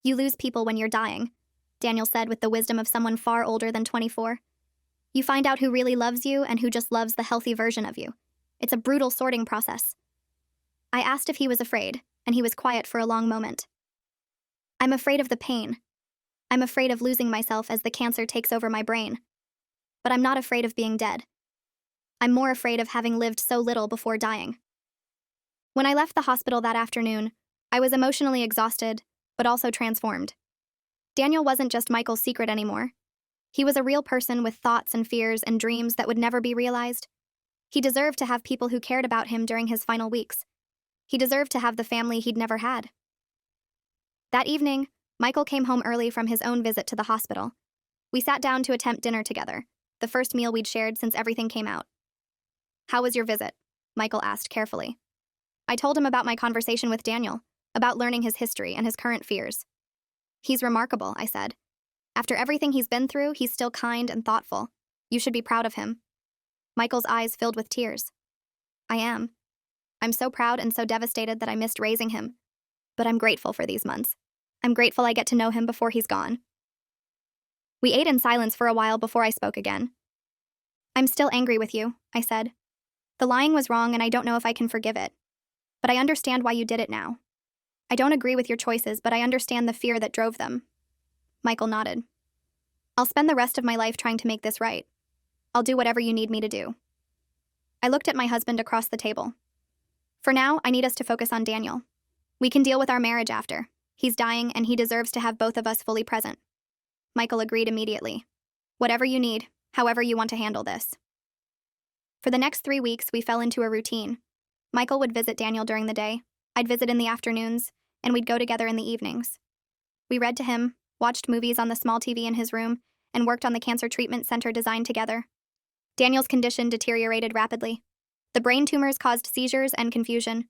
You lose people when you're dying, Daniel said with the wisdom of someone far older than 24. You find out who really loves you and who just loves the healthy version of you. It's a brutal sorting process. I asked if he was afraid, and he was quiet for a long moment. I'm afraid of the pain. I'm afraid of losing myself as the cancer takes over my brain. But I'm not afraid of being dead. I'm more afraid of having lived so little before dying. When I left the hospital that afternoon, I was emotionally exhausted, but also transformed. Daniel wasn't just Michael's secret anymore. He was a real person with thoughts and fears and dreams that would never be realized. He deserved to have people who cared about him during his final weeks. He deserved to have the family he'd never had. That evening, Michael came home early from his own visit to the hospital. We sat down to attempt dinner together, the first meal we'd shared since everything came out. "How was your visit?" Michael asked carefully. I told him about my conversation with Daniel, about learning his history and his current fears. "He's remarkable," I said. "After everything he's been through, he's still kind and thoughtful. You should be proud of him." Michael's eyes filled with tears. "I am. I'm so proud and so devastated that I missed raising him. But I'm grateful for these months. I'm grateful I get to know him before he's gone." We ate in silence for a while before I spoke again. "I'm still angry with you," I said. "The lying was wrong and I don't know if I can forgive it. But I understand why you did it now. I don't agree with your choices, but I understand the fear that drove them." Michael nodded. "I'll spend the rest of my life trying to make this right. I'll do whatever you need me to do." I looked at my husband across the table. "For now, I need us to focus on Daniel. We can deal with our marriage after. He's dying, and he deserves to have both of us fully present." Michael agreed immediately. "Whatever you need, however you want to handle this." For the next 3 weeks, we fell into a routine. Michael would visit Daniel during the day, I'd visit in the afternoons, and we'd go together in the evenings. We read to him, watched movies on the small TV in his room, and worked on the cancer treatment center design together. Daniel's condition deteriorated rapidly. The brain tumors caused seizures and confusion.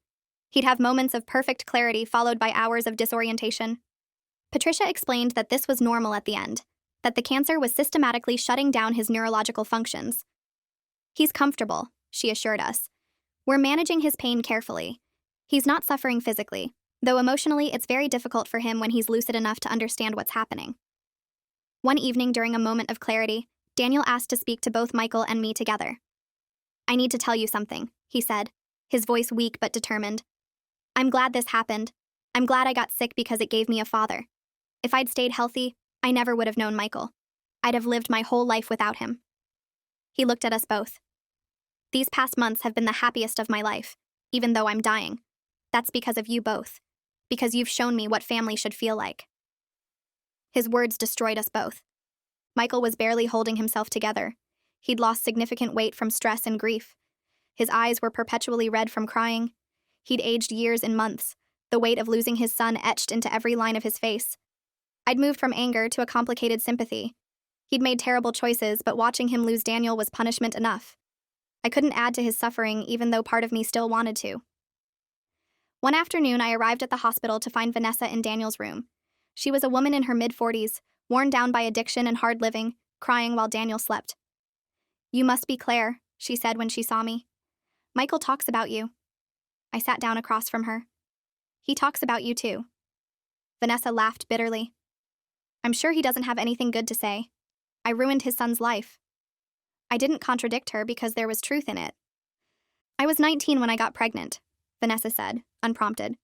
He'd have moments of perfect clarity followed by hours of disorientation. Patricia explained that this was normal at the end, that the cancer was systematically shutting down his neurological functions. "He's comfortable," she assured us. "We're managing his pain carefully. He's not suffering physically, though emotionally it's very difficult for him when he's lucid enough to understand what's happening." One evening during a moment of clarity, Daniel asked to speak to both Michael and me together. "I need to tell you something," he said, his voice weak but determined. "I'm glad this happened. I'm glad I got sick because it gave me a father. If I'd stayed healthy, I never would have known Michael. I'd have lived my whole life without him." He looked at us both. "These past months have been the happiest of my life, even though I'm dying. That's because of you both. Because you've shown me what family should feel like." His words destroyed us both. Michael was barely holding himself together. He'd lost significant weight from stress and grief. His eyes were perpetually red from crying. He'd aged years in months, the weight of losing his son etched into every line of his face. I'd moved from anger to a complicated sympathy. He'd made terrible choices, but watching him lose Daniel was punishment enough. I couldn't add to his suffering, even though part of me still wanted to. One afternoon, I arrived at the hospital to find Vanessa in Daniel's room. She was a woman in her mid-40s, worn down by addiction and hard living, crying while Daniel slept. "You must be Claire," she said when she saw me. "Michael talks about you." I sat down across from her. "He talks about you too." Vanessa laughed bitterly. "I'm sure he doesn't have anything good to say. I ruined his son's life." I didn't contradict her because there was truth in it. "I was 19 when I got pregnant," Vanessa said, unprompted.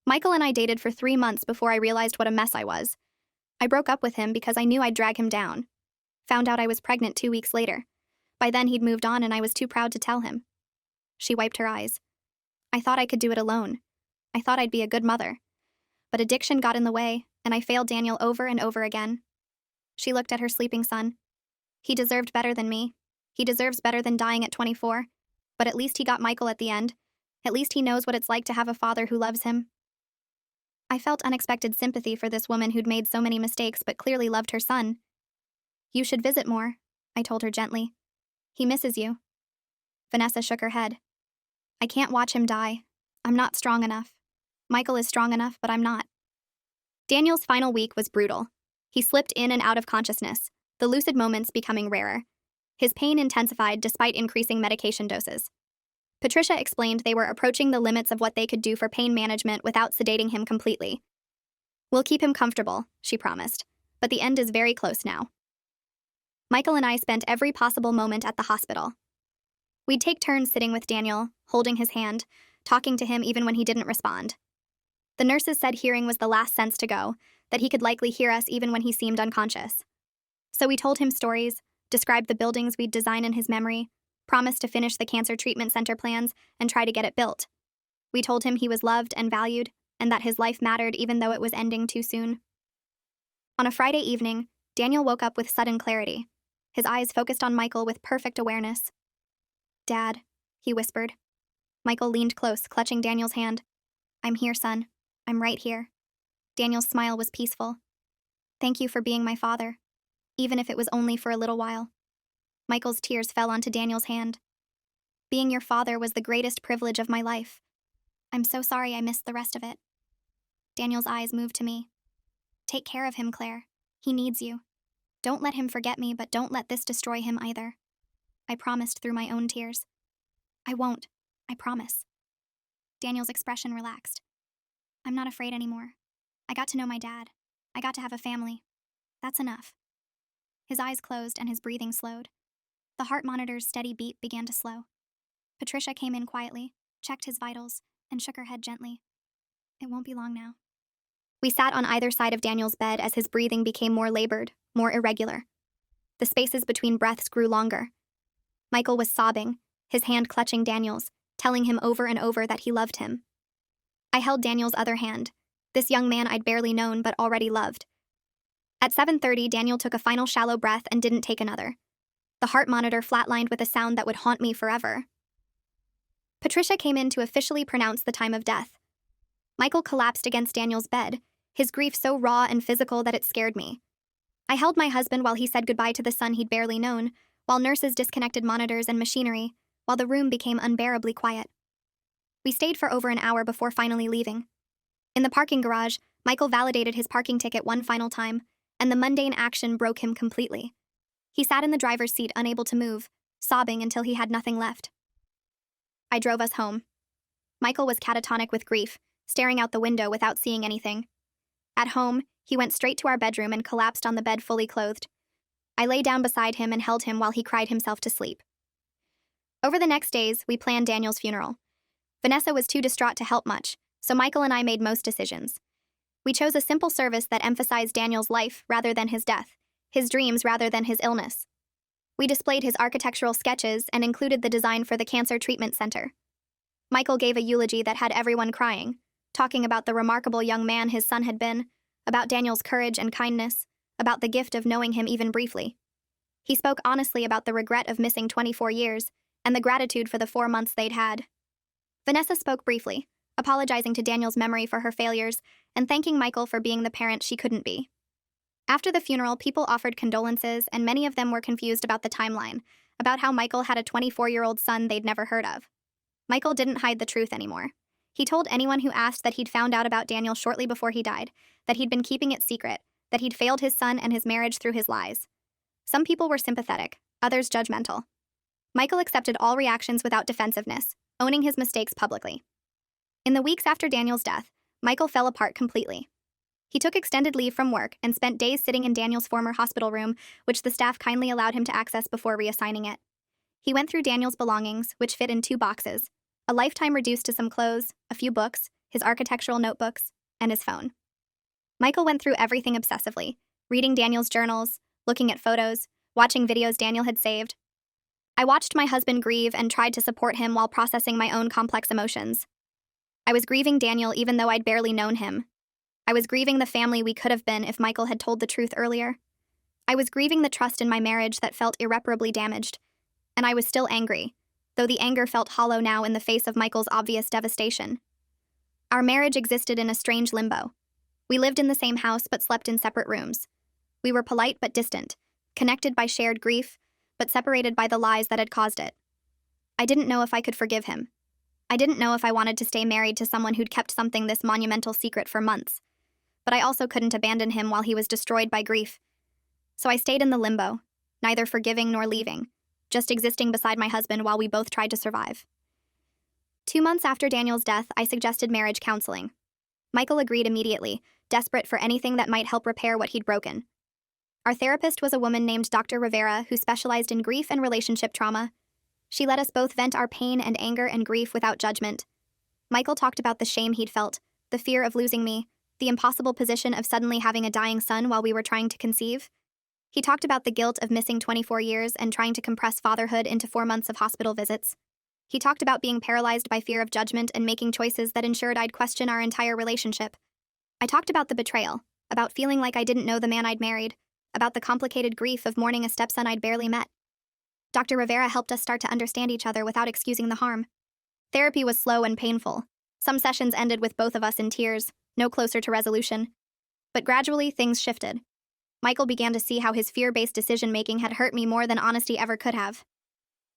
"Michael and I dated for 3 months before I realized what a mess I was. I broke up with him because I knew I'd drag him down. Found out I was pregnant 2 weeks later. By then he'd moved on and I was too proud to tell him." She wiped her eyes. "I thought I could do it alone. I thought I'd be a good mother. But addiction got in the way, and I failed Daniel over and over again." She looked at her sleeping son. "He deserved better than me. He deserves better than dying at 24. But at least he got Michael at the end. At least he knows what it's like to have a father who loves him." I felt unexpected sympathy for this woman who'd made so many mistakes but clearly loved her son. "You should visit more," I told her gently. "He misses you." Vanessa shook her head. "I can't watch him die. I'm not strong enough. Michael is strong enough, but I'm not." Daniel's final week was brutal. He slipped in and out of consciousness, the lucid moments becoming rarer. His pain intensified despite increasing medication doses. Patricia explained they were approaching the limits of what they could do for pain management without sedating him completely. "We'll keep him comfortable," she promised, "but the end is very close now." Michael and I spent every possible moment at the hospital. We'd take turns sitting with Daniel, holding his hand, talking to him even when he didn't respond. The nurses said hearing was the last sense to go, that he could likely hear us even when he seemed unconscious. So we told him stories, described the buildings we'd design in his memory, promised to finish the cancer treatment center plans, and try to get it built. We told him he was loved and valued, and that his life mattered even though it was ending too soon. On a Friday evening, Daniel woke up with sudden clarity, his eyes focused on Michael with perfect awareness. "Dad," he whispered. Michael leaned close, clutching Daniel's hand. "I'm here, son. I'm right here." Daniel's smile was peaceful. "Thank you for being my father, even if it was only for a little while." Michael's tears fell onto Daniel's hand. "Being your father was the greatest privilege of my life. I'm so sorry I missed the rest of it." Daniel's eyes moved to me. "Take care of him, Claire. He needs you. Don't let him forget me, but don't let this destroy him either." I promised through my own tears. "I won't. I promise." Daniel's expression relaxed. "I'm not afraid anymore. I got to know my dad. I got to have a family. That's enough." His eyes closed and his breathing slowed. The heart monitor's steady beat began to slow. Patricia came in quietly, checked his vitals, and shook her head gently. "It won't be long now." We sat on either side of Daniel's bed as his breathing became more labored, more irregular. The spaces between breaths grew longer. Michael was sobbing, his hand clutching Daniel's, telling him over and over that he loved him. I held Daniel's other hand, this young man I'd barely known but already loved. At 7:30, Daniel took a final shallow breath and didn't take another. The heart monitor flatlined with a sound that would haunt me forever. Patricia came in to officially pronounce the time of death. Michael collapsed against Daniel's bed, his grief so raw and physical that it scared me. I held my husband while he said goodbye to the son he'd barely known, while nurses disconnected monitors and machinery, while the room became unbearably quiet. We stayed for over an hour before finally leaving. In the parking garage, Michael validated his parking ticket one final time, and the mundane action broke him completely. He sat in the driver's seat unable to move, sobbing until he had nothing left. I drove us home. Michael was catatonic with grief, staring out the window without seeing anything. At home, he went straight to our bedroom and collapsed on the bed fully clothed. I lay down beside him and held him while he cried himself to sleep. Over the next days, we planned Daniel's funeral. Vanessa was too distraught to help much, so Michael and I made most decisions. We chose a simple service that emphasized Daniel's life rather than his death, his dreams rather than his illness. We displayed his architectural sketches and included the design for the cancer treatment center. Michael gave a eulogy that had everyone crying, talking about the remarkable young man his son had been, about Daniel's courage and kindness, about the gift of knowing him even briefly. He spoke honestly about the regret of missing 24 years and the gratitude for the 4 months they'd had. Vanessa spoke briefly, apologizing to Daniel's memory for her failures and thanking Michael for being the parent she couldn't be. After the funeral, people offered condolences, and many of them were confused about the timeline, about how Michael had a 24-year-old son they'd never heard of. Michael didn't hide the truth anymore. He told anyone who asked that he'd found out about Daniel shortly before he died, that he'd been keeping it secret, that he'd failed his son and his marriage through his lies. Some people were sympathetic, others judgmental. Michael accepted all reactions without defensiveness, owning his mistakes publicly. In the weeks after Daniel's death, Michael fell apart completely. He took extended leave from work and spent days sitting in Daniel's former hospital room, which the staff kindly allowed him to access before reassigning it. He went through Daniel's belongings, which fit in 2 boxes, a lifetime reduced to some clothes, a few books, his architectural notebooks, and his phone. Michael went through everything obsessively, reading Daniel's journals, looking at photos, watching videos Daniel had saved. I watched my husband grieve and tried to support him while processing my own complex emotions. I was grieving Daniel even though I'd barely known him. I was grieving the family we could have been if Michael had told the truth earlier. I was grieving the trust in my marriage that felt irreparably damaged. And I was still angry, though the anger felt hollow now in the face of Michael's obvious devastation. Our marriage existed in a strange limbo. We lived in the same house but slept in separate rooms. We were polite but distant, connected by shared grief, but separated by the lies that had caused it. I didn't know if I could forgive him. I didn't know if I wanted to stay married to someone who'd kept something this monumental secret for months. But I also couldn't abandon him while he was destroyed by grief. So I stayed in the limbo, neither forgiving nor leaving, just existing beside my husband while we both tried to survive. 2 months after Daniel's death, I suggested marriage counseling. Michael agreed immediately, desperate for anything that might help repair what he'd broken. Our therapist was a woman named Dr. Rivera who specialized in grief and relationship trauma. She let us both vent our pain and anger and grief without judgment. Michael talked about the shame he'd felt, the fear of losing me, the impossible position of suddenly having a dying son while we were trying to conceive. He talked about the guilt of missing 24 years and trying to compress fatherhood into 4 months of hospital visits. He talked about being paralyzed by fear of judgment and making choices that ensured I'd question our entire relationship. I talked about the betrayal, about feeling like I didn't know the man I'd married, about the complicated grief of mourning a stepson I'd barely met. Dr. Rivera helped us start to understand each other without excusing the harm. Therapy was slow and painful. Some sessions ended with both of us in tears, no closer to resolution. But gradually, things shifted. Michael began to see how his fear-based decision-making had hurt me more than honesty ever could have.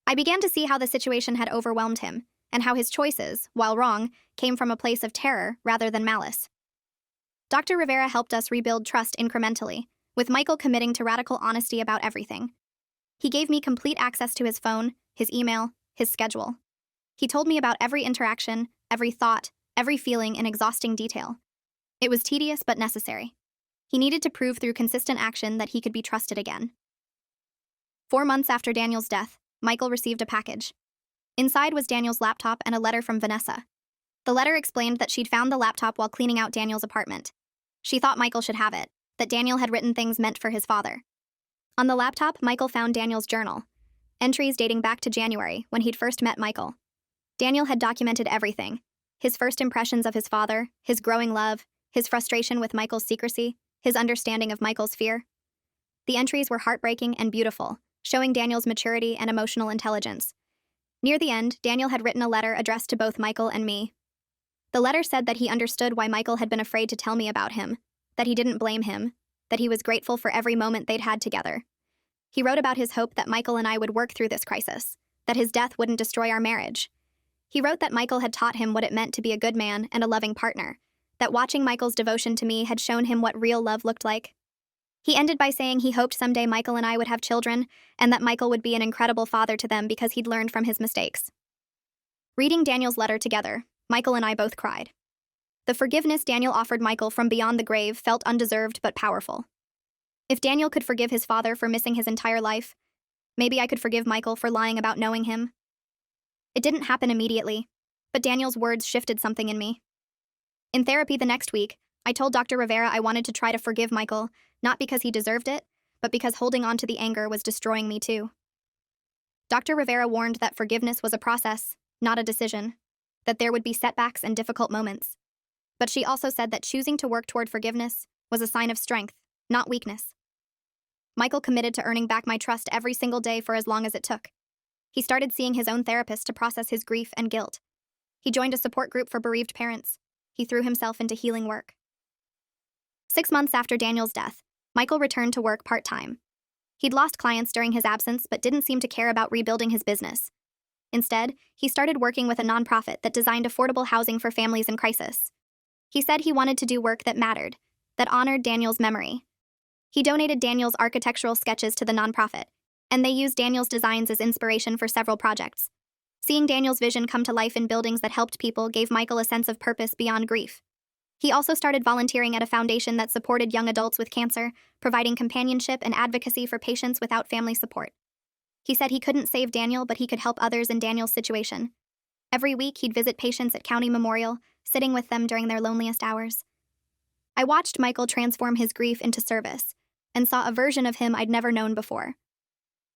I began to see how the situation had overwhelmed him, and how his choices, while wrong, came from a place of terror rather than malice. Dr. Rivera helped us rebuild trust incrementally, with Michael committing to radical honesty about everything. He gave me complete access to his phone, his email, his schedule. He told me about every interaction, every thought, every feeling in exhausting detail. It was tedious but necessary. He needed to prove through consistent action that he could be trusted again. 4 months after Daniel's death, Michael received a package. Inside was Daniel's laptop and a letter from Vanessa. The letter explained that she'd found the laptop while cleaning out Daniel's apartment. She thought Michael should have it, that Daniel had written things meant for his father. On the laptop, Michael found Daniel's journal, entries dating back to January, when he'd first met Michael. Daniel had documented everything: his first impressions of his father, his growing love, his frustration with Michael's secrecy, his understanding of Michael's fear. The entries were heartbreaking and beautiful, showing Daniel's maturity and emotional intelligence. Near the end, Daniel had written a letter addressed to both Michael and me. The letter said that he understood why Michael had been afraid to tell me about him, that he didn't blame him, that he was grateful for every moment they'd had together. He wrote about his hope that Michael and I would work through this crisis, that his death wouldn't destroy our marriage. He wrote that Michael had taught him what it meant to be a good man and a loving partner, that watching Michael's devotion to me had shown him what real love looked like. He ended by saying he hoped someday Michael and I would have children, and that Michael would be an incredible father to them because he'd learned from his mistakes. Reading Daniel's letter together, Michael and I both cried. The forgiveness Daniel offered Michael from beyond the grave felt undeserved but powerful. If Daniel could forgive his father for missing his entire life, maybe I could forgive Michael for lying about knowing him. It didn't happen immediately, but Daniel's words shifted something in me. In therapy the next week, I told Dr. Rivera I wanted to try to forgive Michael, not because he deserved it, but because holding on to the anger was destroying me too. Dr. Rivera warned that forgiveness was a process, not a decision, that there would be setbacks and difficult moments. But she also said that choosing to work toward forgiveness was a sign of strength, not weakness. Michael committed to earning back my trust every single day for as long as it took. He started seeing his own therapist to process his grief and guilt. He joined a support group for bereaved parents. He threw himself into healing work. 6 months after Daniel's death, Michael returned to work part-time. He'd lost clients during his absence but didn't seem to care about rebuilding his business. Instead, he started working with a nonprofit that designed affordable housing for families in crisis. He said he wanted to do work that mattered, that honored Daniel's memory. He donated Daniel's architectural sketches to the nonprofit, and they used Daniel's designs as inspiration for several projects. Seeing Daniel's vision come to life in buildings that helped people gave Michael a sense of purpose beyond grief. He also started volunteering at a foundation that supported young adults with cancer, providing companionship and advocacy for patients without family support. He said he couldn't save Daniel, but he could help others in Daniel's situation. Every week, he'd visit patients at County Memorial, sitting with them during their loneliest hours. I watched Michael transform his grief into service, and saw a version of him I'd never known before.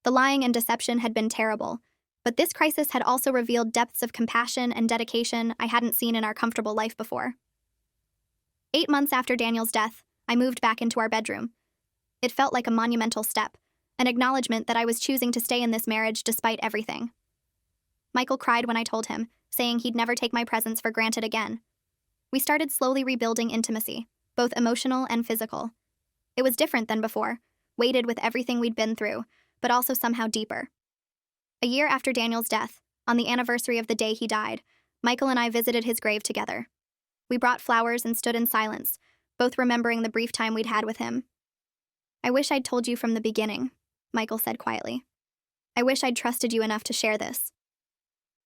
The lying and deception had been terrible, but this crisis had also revealed depths of compassion and dedication I hadn't seen in our comfortable life before. 8 months after Daniel's death, I moved back into our bedroom. It felt like a monumental step, an acknowledgement that I was choosing to stay in this marriage despite everything. Michael cried when I told him, saying he'd never take my presence for granted again. We started slowly rebuilding intimacy, both emotional and physical. It was different than before, weighted with everything we'd been through, but also somehow deeper. A year after Daniel's death, on the anniversary of the day he died, Michael and I visited his grave together. We brought flowers and stood in silence, both remembering the brief time we'd had with him. "I wish I'd told you from the beginning," Michael said quietly. "I wish I'd trusted you enough to share this."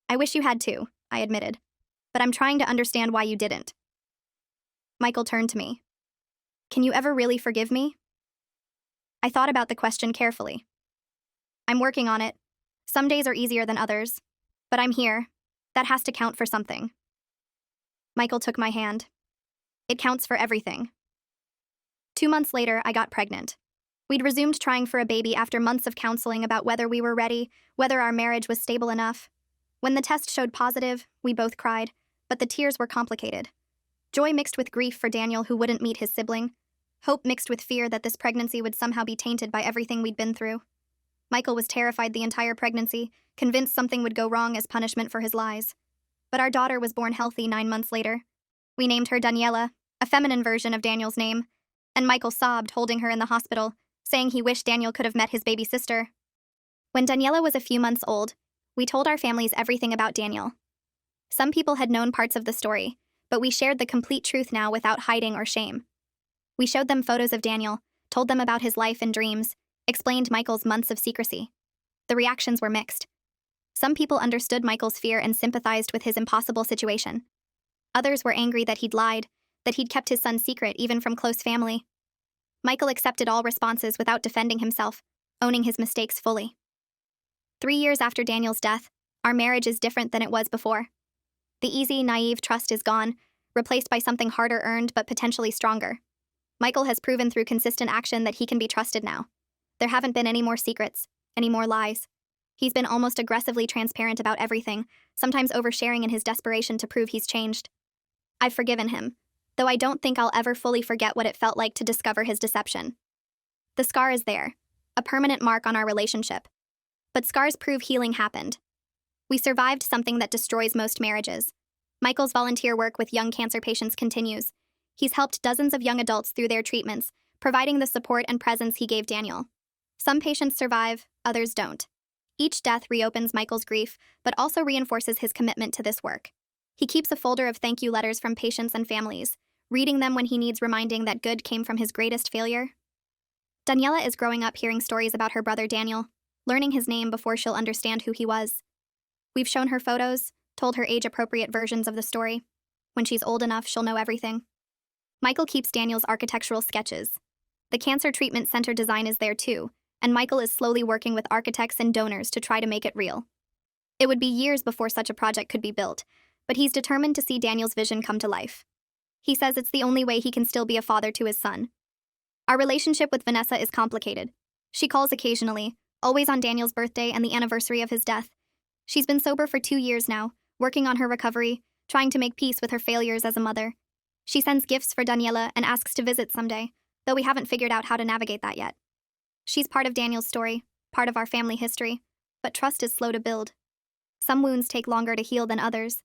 "I wish you had too," I admitted, "but I'm trying to understand why you didn't." Michael turned to me. "Can you ever really forgive me?" I thought about the question carefully. "I'm working on it. Some days are easier than others. But I'm here. That has to count for something." Michael took my hand. It counts for everything. 2 months later, I got pregnant. We'd resumed trying for a baby after months of counseling about whether we were ready, whether our marriage was stable enough. When the test showed positive, we both cried, but the tears were complicated. Joy mixed with grief for Daniel, who wouldn't meet his sibling. Hope mixed with fear that this pregnancy would somehow be tainted by everything we'd been through. Michael was terrified the entire pregnancy, convinced something would go wrong as punishment for his lies. But our daughter was born healthy 9 months later. We named her Daniela, a feminine version of Daniel's name, and Michael sobbed holding her in the hospital, saying he wished Daniel could have met his baby sister. When Daniela was a few months old, we told our families everything about Daniel. Some people had known parts of the story, but we shared the complete truth now without hiding or shame. We showed them photos of Daniel, told them about his life and dreams, explained Michael's months of secrecy. The reactions were mixed. Some people understood Michael's fear and sympathized with his impossible situation. Others were angry that he'd lied, that he'd kept his son secret even from close family. Michael accepted all responses without defending himself, owning his mistakes fully. 3 years after Daniel's death, our marriage is different than it was before. The easy, naive trust is gone, replaced by something harder earned but potentially stronger. Michael has proven through consistent action that he can be trusted now. There haven't been any more secrets, any more lies. He's been almost aggressively transparent about everything, sometimes oversharing in his desperation to prove he's changed. I've forgiven him, though I don't think I'll ever fully forget what it felt like to discover his deception. The scar is there, a permanent mark on our relationship. But scars prove healing happened. We survived something that destroys most marriages. Michael's volunteer work with young cancer patients continues. He's helped dozens of young adults through their treatments, providing the support and presence he gave Daniel. Some patients survive, others don't. Each death reopens Michael's grief, but also reinforces his commitment to this work. He keeps a folder of thank you letters from patients and families, reading them when he needs reminding that good came from his greatest failure. Daniela is growing up hearing stories about her brother Daniel, learning his name before she'll understand who he was. We've shown her photos, told her age-appropriate versions of the story. When she's old enough, she'll know everything. Michael keeps Daniel's architectural sketches. The Cancer Treatment Center design is there too, and Michael is slowly working with architects and donors to try to make it real. It would be years before such a project could be built, but he's determined to see Daniel's vision come to life. He says it's the only way he can still be a father to his son. Our relationship with Vanessa is complicated. She calls occasionally, always on Daniel's birthday and the anniversary of his death. She's been sober for 2 years now, working on her recovery, trying to make peace with her failures as a mother. She sends gifts for Daniela and asks to visit someday, though we haven't figured out how to navigate that yet. She's part of Daniel's story, part of our family history, but trust is slow to build. Some wounds take longer to heal than others.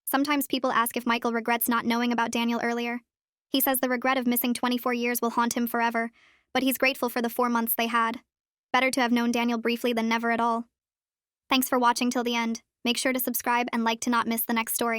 Sometimes people ask if Michael regrets not knowing about Daniel earlier. He says the regret of missing 24 years will haunt him forever, but he's grateful for the 4 months they had. Better to have known Daniel briefly than never at all. Thanks for watching till the end. Make sure to subscribe and like to not miss the next story.